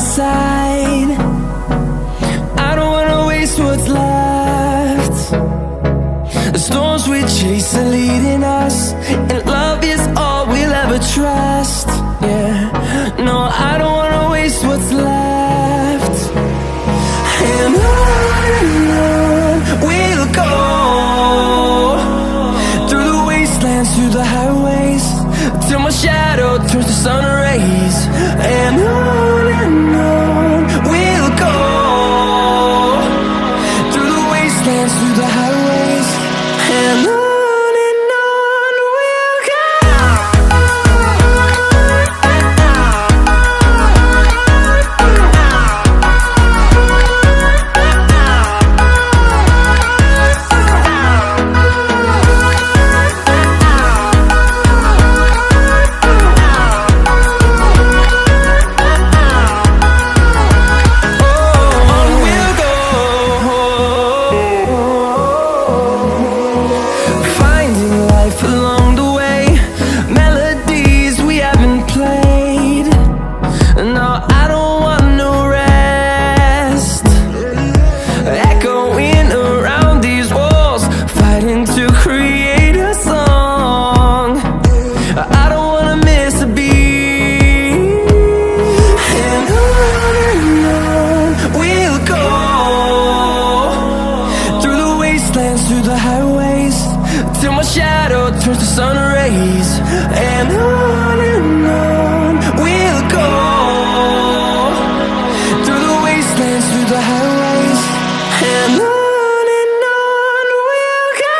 side. I don't wanna waste what's left. The storms we chase are leading us, and love is all we'll ever trust. Yeah, no, I don't wanna waste what's left. And on we'll go, through the wastelands, through the highways, till my shadow turns to sun rays. And on we'll go, through the wastelands, through the highways, and on we'll go. Through the highways, till my shadow turns to sun rays. And on we'll go, through the wastelands, through the highways, and on we'll go.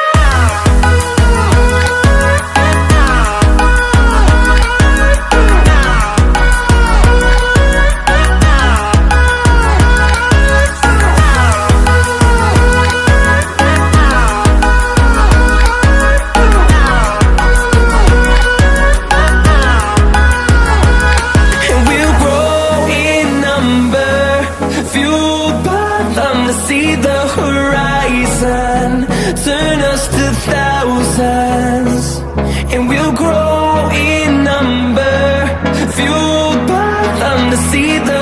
See the horizon, turn us to thousands, and we'll grow in number, fueled by them to see the